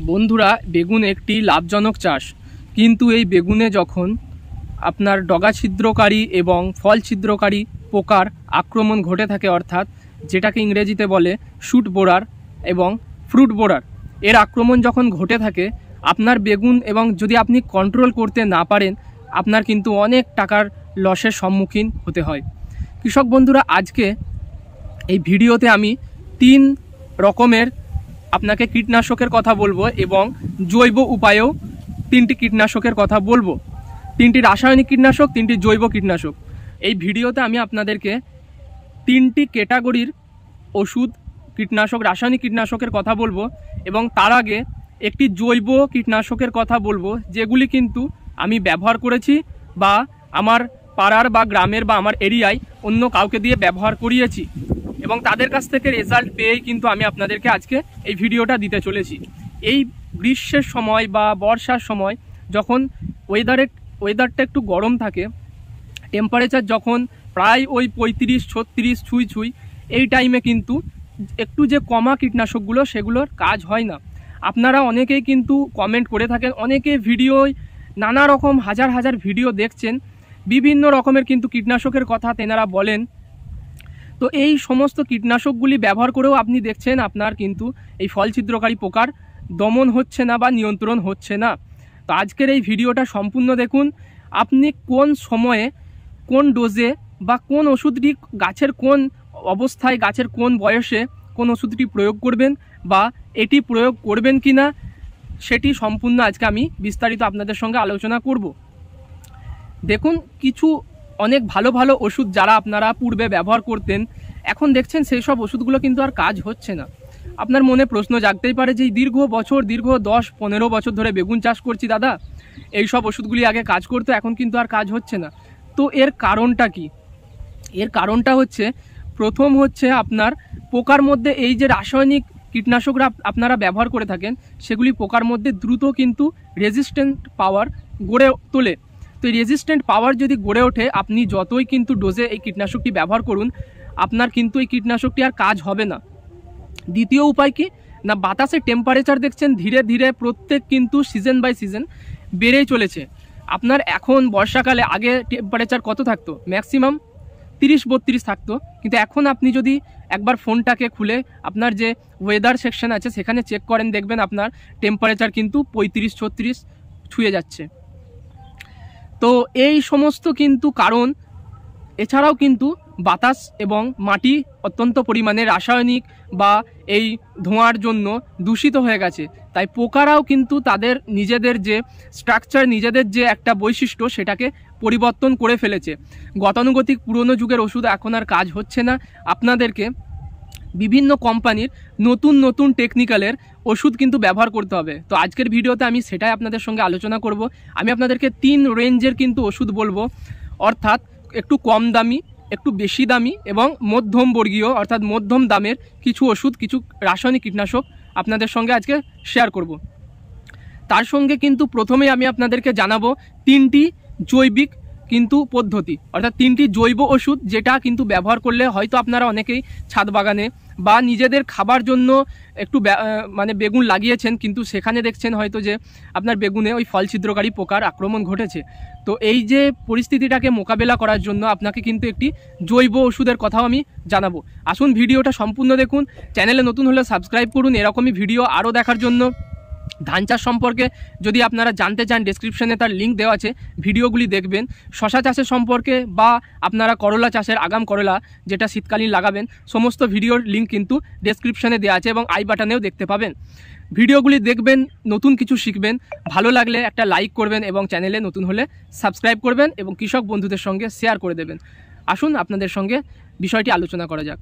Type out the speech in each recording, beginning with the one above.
বন্ধুরা, বেগুন একটি লাভজনক চাষ, কিন্তু এই বেগুনে যখন আপনার ডগা ছিদ্রকারী এবং ফল ছিদ্রকারী পোকার আক্রমণ ঘটে থাকে, অর্থাৎ যেটাকে ইংরেজিতে বলে শুট বোরার এবং ফ্রুট বোরার, এর আক্রমণ যখন ঘটে থাকে আপনার বেগুন, এবং যদি আপনি কন্ট্রোল করতে না পারেন, আপনার কিন্তু অনেক টাকার লসের সম্মুখীন হতে হয়। কৃষক বন্ধুরা, আজকে এই ভিডিওতে আমি 3 রকমের আপনাকে কীটনাশকের কথা বলবো এবং জৈব উপায়েও 3টি কীটনাশকের কথা বলবো। 3টি রাসায়নিক কীটনাশক, 3টি জৈব কীটনাশক। এই ভিডিওতে আমি আপনাদেরকে 3টি ক্যাটাগরির ওষুধ, কীটনাশক, রাসায়নিক কীটনাশকের কথা বলবো এবং তার আগে একটি জৈব কীটনাশকের কথা বলবো, যেগুলি কিন্তু আমি ব্যবহার করেছি বা আমার পাড়ার বা গ্রামের বা আমার এরিয়ায় অন্য কাউকে দিয়ে ব্যবহার করিয়েছি এবং তাদের কাছ থেকে রেজাল্ট পেয়েই কিন্তু আমি আপনাদেরকে আজকে এই ভিডিওটা দিতে চলেছি। এই গ্রীষ্মের সময় বা বর্ষার সময় যখন ওয়েদারটা একটু গরম থাকে, টেম্পারেচার যখন প্রায় ওই 35-36 ছুঁই, এই টাইমে কিন্তু একটু যে কমা কীটনাশকগুলো সেগুলোর কাজ হয় না। আপনারা অনেকেই কিন্তু কমেন্ট করে থাকেন, অনেকে ভিডিওয় নানা রকম হাজার হাজার ভিডিও দেখছেন, বিভিন্ন রকমের কিন্তু কীটনাশকের কথা তেনারা বলেন। তো এই সমস্ত কীটনাশকগুলি ব্যবহার করেও আপনি দেখছেন আপনার কিন্তু এই ফল ছিদ্রকারী পোকার দমন হচ্ছে না বা নিয়ন্ত্রণ হচ্ছে না। তো আজকের এই ভিডিওটা সম্পূর্ণ দেখুন। আপনি কোন সময়ে, কোন ডোজে বা কোন ওষুধটি গাছের কোন অবস্থায়, গাছের কোন বয়সে কোন ওষুধটি প্রয়োগ করবেন বা এটি প্রয়োগ করবেন কি না, সেটি সম্পূর্ণ আজকে আমি বিস্তারিত আপনাদের সঙ্গে আলোচনা করব। দেখুন, অনেক ভালো ভালো ওষুধ যারা আপনারা পূর্বে ব্যবহার করতেন, এখন দেখছেন সেই সব ওষুধগুলো কিন্তু আর কাজ হচ্ছে না। আপনার মনে প্রশ্ন জাগতেই পারে যে দীর্ঘ 10-15 বছর ধরে বেগুন চাষ করছি দাদা, এই সব ওষুধগুলি আগে কাজ করতো, এখন কিন্তু আর কাজ হচ্ছে না। তো এর কারণটা কি? এর কারণটা হচ্ছে, প্রথম হচ্ছে আপনার পোকার মধ্যে এই যে রাসায়নিক কীটনাশকরা আপনারা ব্যবহার করে থাকেন, সেগুলি পোকার মধ্যে দ্রুত কিন্তু রেজিস্ট্যান্ট পাওয়ার গড়ে তোলে। তো এই রেজিস্ট্যান্ট পাওয়ার যদি গড়ে ওঠে, আপনি যতই কিন্তু ডোজে এই কীটনাশকটি ব্যবহার করুন, আপনার কিন্তু এই কীটনাশকটি আর কাজ হবে না। দ্বিতীয় উপায় কি না, বাতাসের টেম্পারেচার দেখছেন ধীরে ধীরে প্রত্যেক কিন্তু সিজন বাই সিজন বেড়েই চলেছে। আপনার এখন বর্ষাকালে আগে টেম্পারেচার কত থাকতো? ম্যাক্সিমাম 30-32 থাকতো, কিন্তু এখন আপনি যদি একবার ফোনটাকে খুলে আপনার যে ওয়েদার সেকশন আছে সেখানে চেক করেন, দেখবেন আপনার টেম্পারেচার কিন্তু 35-36 ছুঁয়ে যাচ্ছে। তো এই সমস্ত কিন্তু কারণ, এছাড়াও কিন্তু বাতাস এবং মাটি অত্যন্ত পরিমাণে রাসায়নিক বা এই ধোঁয়ার জন্য দূষিত হয়ে গেছে। তাই পোকারাও কিন্তু তাদের নিজেদের যে স্ট্রাকচার, নিজেদের যে একটা বৈশিষ্ট্য, সেটাকে পরিবর্তন করে ফেলেছে। গতানুগতিক পুরনো যুগের ওষুধ এখন আর কাজ হচ্ছে না। আপনাদেরকে বিভিন্ন কোম্পানির নতুন নতুন টেকনিক্যালের ওষুধ কিন্তু ব্যবহার করতে হবে। তো আজকের ভিডিওতে আমি সেটাই আপনাদের সঙ্গে আলোচনা করব। আমি আপনাদেরকে 3 রেঞ্জের কিন্তু ওষুধ বলবো, অর্থাৎ একটু কম দামি, একটু বেশি দামি এবং মধ্যম বর্গীয় অর্থাৎ মধ্যম দামের কিছু ওষুধ, কিছু রাসায়নিক কীটনাশক আপনাদের সঙ্গে আজকে শেয়ার করব। তার সঙ্গে কিন্তু প্রথমেই আমি আপনাদেরকে জানাবো 3টি জৈবিক কিন্তু পদ্ধতি, অর্থাৎ 3টি জৈব ওষুধ, যেটা কিন্তু ব্যবহার করলে হয়তো আপনারা অনেকেই ছাদ বাগানে বা নিজেদের খাবার জন্য একটু বেগুন লাগিয়েছেন, কিন্তু সেখানে দেখছেন হয়তো যে আপনার বেগুনে ওই ফল ছিদ্রকারী পোকার আক্রমণ ঘটেছে। তো এই যে পরিস্থিতিটাকে মোকাবেলা করার জন্য আপনাকে কিন্তু একটি জৈব ওষুধের কথাও আমি জানাবো। আসুন ভিডিওটা সম্পূর্ণ দেখুন। চ্যানেলে নতুন হলে সাবস্ক্রাইব করুন এরকমই ভিডিও আরও দেখার জন্য। ধান চাষ সম্পর্কে যদি আপনারা জানতে চান, ডেসক্রিপশনে তার লিঙ্ক দেওয়া আছে, ভিডিওগুলি দেখবেন। শশা চাষের সম্পর্কে বা আপনারা করলা চাষের, আগাম করলা যেটা শীতকালীন লাগাবেন, সমস্ত ভিডিওর লিঙ্ক কিন্তু ডেসক্রিপশনে দেওয়া আছে এবং আই বাটনেও দেখতে পাবেন। ভিডিওগুলি দেখবেন, নতুন কিছু শিখবেন। ভালো লাগলে একটা লাইক করবেন এবং চ্যানেলে নতুন হলে সাবস্ক্রাইব করবেন এবং কৃষক বন্ধুদের সঙ্গে শেয়ার করে দেবেন। আসুন আপনাদের সঙ্গে বিষয়টি আলোচনা করা যাক।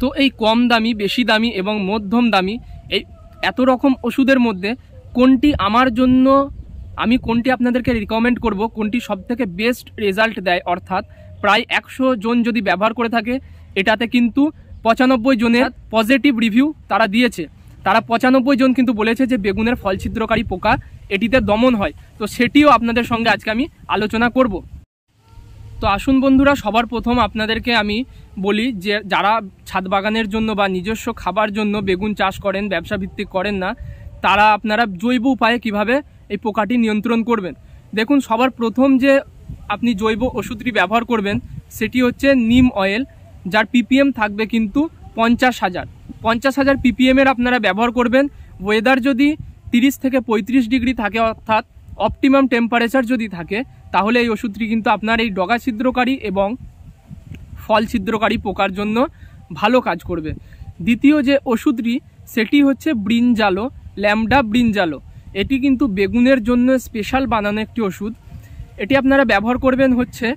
তো এই কম দামি, বেশি দামি এবং মধ্যম দামি এই এত রকম ওষুধের মধ্যে কোনটি আমার জন্য, আমি কোনটি আপনাদেরকে রিকমেন্ড করব, কোনটি সবথেকে বেস্ট রেজাল্ট দেয়, অর্থাৎ প্রায় 100 জন যদি ব্যবহার করে থাকে, এটাতে কিন্তু 95 জনের পজিটিভ রিভিউ তারা দিয়েছে। তারা 95 জন কিন্তু বলেছে যে বেগুনের ফল ছিদ্রকারী পোকা এটিতে দমন হয়। তো সেটিও আপনাদের সঙ্গে আজকে আমি আলোচনা করব। তো আসুন বন্ধুরা, সবার প্রথম আপনাদেরকে আমি বলি যে যারা ছাদ বাগানের জন্য বা নিজস্ব খাবার জন্য বেগুন চাষ করেন, ব্যবসা ভিত্তিক করেন না, তারা আপনারা জৈব উপায়ে কিভাবে এই পোকাটি নিয়ন্ত্রণ করবেন। দেখুন, সবার প্রথম যে আপনি জৈব ওষুধটি ব্যবহার করবেন সেটি হচ্ছে নিম অয়েল, যার পিপিএম থাকবে কিন্তু 50,000 পিপিএমের আপনারা ব্যবহার করবেন। ওয়েদার যদি 30 থেকে 35 ডিগ্রি থাকে, অর্থাৎ অপটিমাম টেম্পারেচার যদি থাকে, তাহলে এই ওষুধটি কিন্তু আপনার এই ডগা ছিদ্রকারী এবং ফল ছিদ্রকারী পোকার জন্য ভালো কাজ করবে। দ্বিতীয় যে ওষুধটি সেটি হচ্ছে ব্রিনজালো, ল্যামডা ব্রিনজালো। এটি কিন্তু বেগুনের জন্য স্পেশাল বানানো একটি ওষুধ। এটি আপনারা ব্যবহার করবেন হচ্ছে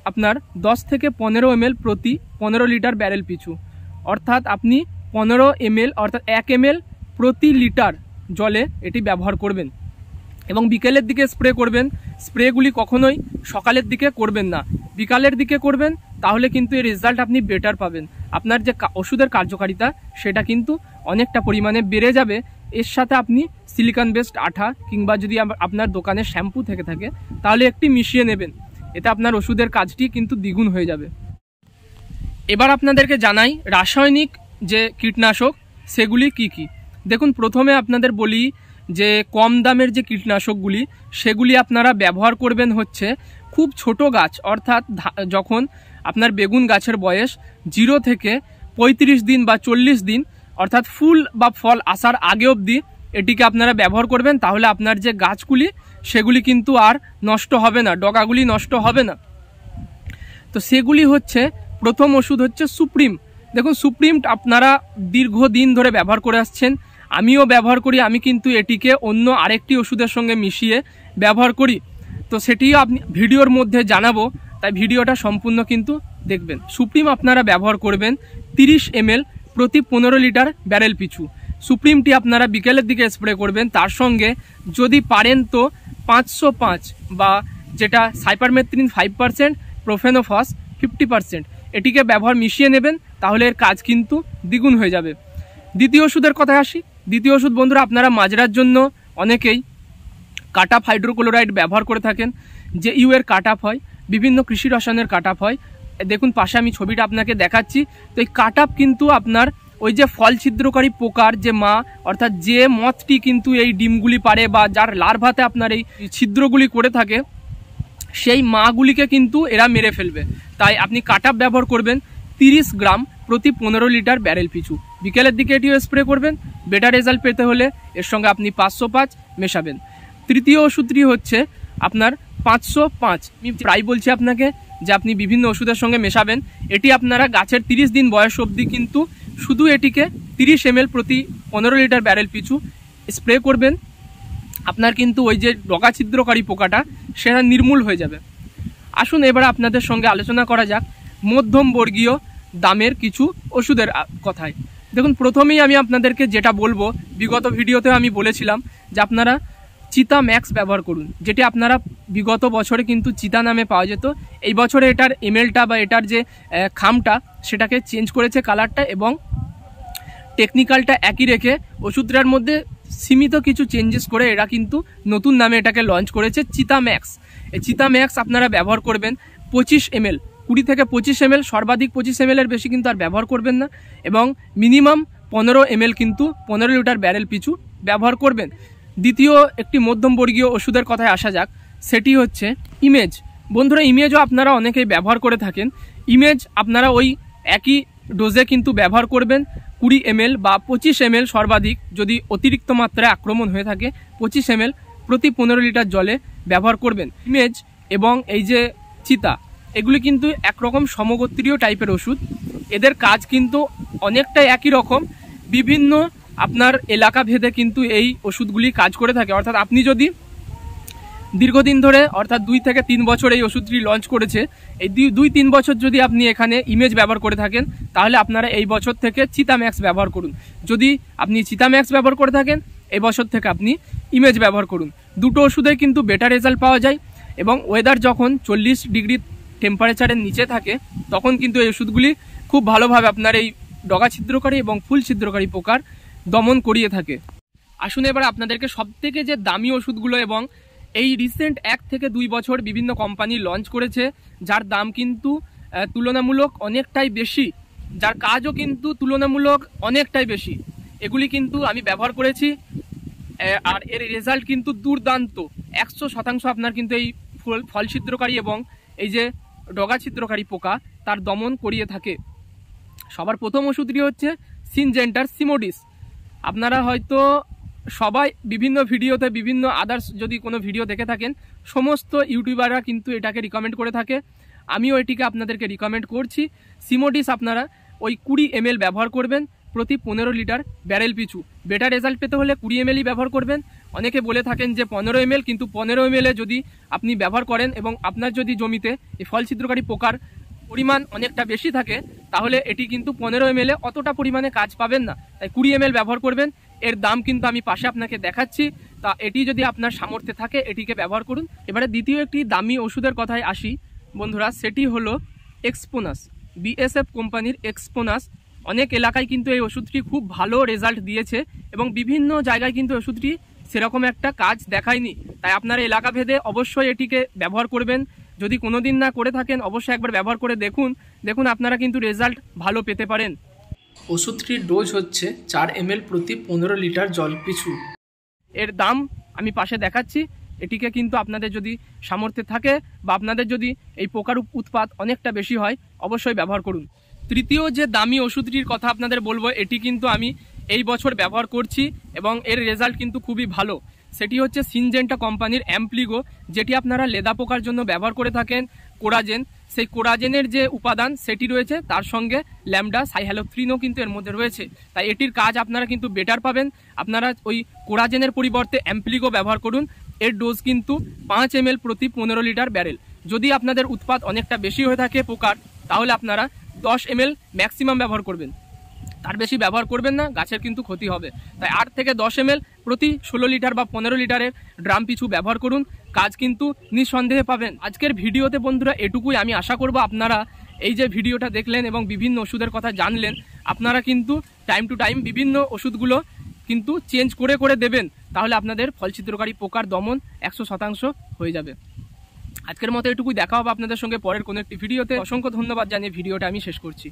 আপনার 10 থেকে 15 ml প্রতি 15 লিটার ব্যারেল পিছু, অর্থাৎ আপনি 15 ml অর্থাৎ 1 ml প্রতি লিটার জলে এটি ব্যবহার করবেন এবং বিকেলের দিকে স্প্রে করবেন। স্প্রেগুলি কখনোই সকালের দিকে করবেন না, বিকালের দিকে করবেন, তাহলে কিন্তু এর রেজাল্ট আপনি বেটার পাবেন। আপনার যে ওষুধের কার্যকারিতা সেটা কিন্তু অনেকটা পরিমাণে বেড়ে যাবে। এর সাথে আপনি সিলিকন বেসড আঠা কিংবা যদি আপনার দোকানে শ্যাম্পু থেকে থাকে তাহলে একটি মিশিয়ে নেবেন, এতে আপনার ওষুধের কাজটি কিন্তু দ্বিগুণ হয়ে যাবে। এবার আপনাদেরকে জানাই রাসায়নিক যে কীটনাশক সেগুলি কি কি। দেখুন, প্রথমে আপনাদের বলি যে কম দামের যে কীটনাশকগুলি সেগুলি আপনারা ব্যবহার করবেন হচ্ছে খুব ছোট গাছ, অর্থাৎ যখন আপনার বেগুন গাছের বয়স 0 থেকে 35 দিন বা 40 দিন, অর্থাৎ ফুল বা ফল আসার আগে অবধি এটিকে আপনারা ব্যবহার করবেন। তাহলে আপনার যে গাছগুলি সেগুলি কিন্তু আর নষ্ট হবে না, ডগাগুলি নষ্ট হবে না। তো সেগুলি হচ্ছে, প্রথম ওষুধ হচ্ছে সুপ্রিম। দেখুন, সুপ্রিম আপনারা দীর্ঘদিন ধরে ব্যবহার করে আসছেন, আমিও ব্যবহার করি। আমি কিন্তু এটিকে অন্য আরেকটি ওষুধের সঙ্গে মিশিয়ে ব্যবহার করি, তো সেটিও আপনি ভিডিওর মধ্যে জানাবো, তাই ভিডিওটা সম্পূর্ণ কিন্তু দেখবেন। সুপ্রিম আপনারা ব্যবহার করবেন 30 ml প্রতি 15 লিটার ব্যারেল পিছু। সুপ্রিমটি আপনারা বিকেলের দিকে স্প্রে করবেন, তার সঙ্গে যদি পারেন তো 505 বা যেটা সাইপারমেথ্রিন 5%, প্রোফেনোফস 50%, এটিকে ব্যবহার মিশিয়ে নেবেন, তাহলে এর কাজ কিন্তু দ্বিগুণ হয়ে যাবে। দ্বিতীয় ওষুধের কথায় আসি। দ্বিতীয় ওষুধ বন্ধুরা, আপনারা মাজরার জন্য অনেকেই কাটাপ হাইড্রোক্লোরাইড ব্যবহার করে থাকেন। যে এর কাটাপ হয়, বিভিন্ন কৃষি রসায়নের কাটাপ হয়। দেখুন পাশে আমি ছবিটা আপনাকে দেখাচ্ছি। তো এই কাটাপ কিন্তু আপনার ওই যে ফল ছিদ্রকারী পোকার যে মা, অর্থাৎ যে মথটি কিন্তু এই ডিমগুলি পারে বা যার লার্ভাতে আপনার এই ছিদ্রগুলি করে থাকে, সেই মাগুলিকে কিন্তু এরা মেরে ফেলবে। তাই আপনি কাটাপ ব্যবহার করবেন 30 গ্রাম প্রতি 15 লিটার ব্যারেল পিছু। বিকেলের দিকে এটিও স্প্রে করবেন। বেটার রেজাল্ট পেতে হলে এর সঙ্গে আপনি 505 মেশাবেন। তৃতীয় ওষুধটি হচ্ছে আপনার 505। আমি প্রায় বলছি আপনাকে যে আপনি বিভিন্ন ওষুধের সঙ্গে মেশাবেন। এটি আপনারা গাছের 30 দিন বয়স অবধি কিন্তু শুধু এটিকে 30 ml প্রতি 15 লিটার ব্যারেল পিছু স্প্রে করবেন। আপনার কিন্তু ওই যে ডগা ছিদ্রকারী পোকাটা সেটা নির্মূল হয়ে যাবে। আসুন এবার আপনাদের সঙ্গে আলোচনা করা যাক মধ্যম বর্গীয় দামের কিছু ওষুধের কথায়। দেখুন, প্রথমেই আমি আপনাদেরকে যেটা বলবো, বিগত ভিডিওতে আমি বলেছিলাম যে আপনারা চিতা ম্যাক্স ব্যবহার করুন, যেটি আপনারা বিগত বছরে কিন্তু চিতা নামে পাওয়া যেত। এই বছরে এটার এমএলটা বা এটার যে খামটা সেটাকে চেঞ্জ করেছে কালারটা, এবং টেকনিক্যালটা একই রেখে ওষুধটার মধ্যে সীমিত কিছু চেঞ্জেস করে এরা কিন্তু নতুন নামে এটাকে লঞ্চ করেছে চিতা ম্যাক্স। এই চিতা ম্যাক্স আপনারা ব্যবহার করবেন 25 ml, 20 থেকে 25 ml, সর্বাধিক 25 ml এর বেশি কিন্তু আর ব্যবহার করবেন না, এবং মিনিমাম 15 ml কিন্তু 15 লিটার ব্যারেল পিছু ব্যবহার করবেন। দ্বিতীয় একটি মধ্যমবর্গীয় ওষুধের কথায় আসা যাক, সেটি হচ্ছে ইমেজ। বন্ধুরা, ইমেজও আপনারা অনেকেই ব্যবহার করে থাকেন। ইমেজ আপনারা ওই একই ডোজে কিন্তু ব্যবহার করবেন 20 ml বা 25 ml, সর্বাধিক যদি অতিরিক্ত মাত্রায় আক্রমণ হয়ে থাকে 25 ml প্রতি 15 লিটার জলে ব্যবহার করবেন। ইমেজ এবং এই যে চিতা, এগুলি কিন্তু একরকম সমগোত্রীয় টাইপের ওষুধ। এদের কাজ কিন্তু অনেকটাই একই রকম, বিভিন্ন আপনার এলাকা ভেদে কিন্তু এই ওষুধগুলি কাজ করে থাকে। অর্থাৎ আপনি যদি দীর্ঘদিন ধরে, অর্থাৎ 2 থেকে 3 বছর এই ওষুধটি লঞ্চ করেছে, এই 2-3 বছর যদি আপনি এখানে ইমেজ ব্যবহার করে থাকেন, তাহলে আপনারা এই বছর থেকে চিতা ম্যাক্স ব্যবহার করুন। যদি আপনি চিতা ম্যাক্স ব্যবহার করে থাকেন, এই বছর থেকে আপনি ইমেজ ব্যবহার করুন। দুটো ওষুধে কিন্তু বেটার রেজাল্ট পাওয়া যায়, এবং ওয়েদার যখন 40 ডিগ্রি টেম্পারেচারের নিচে থাকে তখন কিন্তু এই ওষুধগুলি খুব ভালোভাবে আপনার এই ডগা ছিদ্রকারী এবং ফুল ছিদ্রকারী পোকার দমন করিয়ে থাকে। আসুন এবার আপনাদেরকে সবথেকে যে দামি ওষুধগুলো এবং এই রিসেন্ট 1 থেকে 2 বছর বিভিন্ন কোম্পানি লঞ্চ করেছে, যার দাম কিন্তু তুলনামূলক অনেকটাই বেশি, যার কাজও কিন্তু তুলনামূলক অনেকটাই বেশি, এগুলি কিন্তু আমি ব্যবহার করেছি। আর এর রেজাল্ট কিন্তু দুর্দান্ত। 100% আপনার কিন্তু এই ফল ছিদ্রকারী এবং এই যে ডগা ছিদ্রকারী পোকা তার দমন করিয়ে থাকে। সবার প্রথম ওষুধটি হচ্ছে সিনজেন্টার সিমোডিস। আপনারা হয়তো সবাই বিভিন্ন ভিডিওতে বিভিন্ন আদার্স যদি কোনো ভিডিও দেখে থাকেন, সমস্ত ইউটিউবাররা কিন্তু এটাকে রিকমেন্ড করে থাকে, আমিও এটিকে আপনাদেরকে রিকমেন্ড করছি। সিমোডিস আপনারা ওই 20 ml ব্যবহার করবেন প্রতি 15 লিটার ব্যারেল পিছু। বেটার রেজাল্ট পেতে হলে 20 ml ব্যবহার করবেন। অনেকে বলে থাকেন যে 15 ml, কিন্তু 15 ml যদি আপনি ব্যবহার করেন এবং আপনার যদি জমিতে এই ফল ছিদ্রকারী পোকার পরিমাণ অনেকটা বেশি থাকে, তাহলে এটি কিন্তু 15 ml অতটা পরিমাণে কাজ পাবেন না। তাই 20 ml ব্যবহার করবেন। এর দাম কিন্তু আমি পাশে আপনাকে দেখাচ্ছি, তা এটি যদি আপনার সামর্থ্যে থাকে এটিকে ব্যবহার করুন। এবারে দ্বিতীয় একটি দামি ওষুধের কথায় আসি বন্ধুরা, সেটি হলো এক্সপোনাস। বিএসএফ কোম্পানির এক্সপোনাস। অনেক এলাকায় কিন্তু এই ওষুধটি খুব ভালো রেজাল্ট দিয়েছে এবং বিভিন্ন জায়গায় কিন্তু ওষুধটি সেরকম একটা কাজ দেখায়নি। তাই আপনার এলাকা ভেদে অবশ্যই এটিকে ব্যবহার করবেন। যদি কোনোদিন না করে থাকেন অবশ্যই একবার ব্যবহার করে দেখুন আপনারা কিন্তু রেজাল্ট ভালো পেতে পারেন। ওষুধটির ডোজ হচ্ছে 4 ml প্রতি 15 লিটার জল পিছু। এর দাম আমি পাশে দেখাচ্ছি। এটিকে কিন্তু আপনাদের যদি সামর্থ্যে থাকে বা আপনাদের যদি এই পোকার উৎপাত অনেকটা বেশি হয় অবশ্যই ব্যবহার করুন। তৃতীয় যে দামি ওষুধটির কথা আপনাদের বলবো, এটি কিন্তু আমি এই বছর ব্যবহার করছি এবং এর রেজাল্ট কিন্তু খুবই ভালো। সেটি হচ্ছে সিনজেন্টা কোম্পানির অ্যাম্প্লিগো, যেটি আপনারা লেদা পোকার জন্য ব্যবহার করে থাকেন। কোরাজেন, সেই কোরাজেনের যে উপাদান সেটি রয়েছে, তার সঙ্গে ল্যামডা সাইহ্যালোথ্রিনও কিন্তু এর মধ্যে রয়েছে। তাই এটির কাজ আপনারা কিন্তু বেটার পাবেন। আপনারা ওই কোরাজেনের পরিবর্তে অ্যাম্প্লিগো ব্যবহার করুন। এর ডোজ কিন্তু 5 ml প্রতি 15 লিটার ব্যারেল। যদি আপনাদের উৎপাত অনেকটা বেশি হয়ে থাকে পোকার, তাহলে আপনারা 10 ml ম্যাক্সিমাম ব্যবহার করবেন, তার বেশি ব্যবহার করবেন না, গাছের কিন্তু ক্ষতি হবে। তাই 8 থেকে 10 ml প্রতি 16 লিটার বা 15 লিটারের ড্রাম পিছু ব্যবহার করুন, কাজ কিন্তু নিঃসন্দেহে পাবেন। আজকের ভিডিওতে বন্ধুরা এটুকুই। আমি আশা করব আপনারা এই যে ভিডিওটা দেখলেন এবং বিভিন্ন ওষুধের কথা জানলেন, আপনারা কিন্তু টাইম টু টাইম বিভিন্ন ওষুধগুলো কিন্তু চেঞ্জ করে দেবেন, তাহলে আপনাদের ফল ছিদ্রকারী পোকার দমন 100% হয়ে যাবে। আজকের মতো এটুকুই। দেখা হবে আপনাদের সঙ্গে পরের কোনো একটি ভিডিওতে। অসংখ্য ধন্যবাদ জানিয়ে ভিডিওটা আমি শেষ করছি।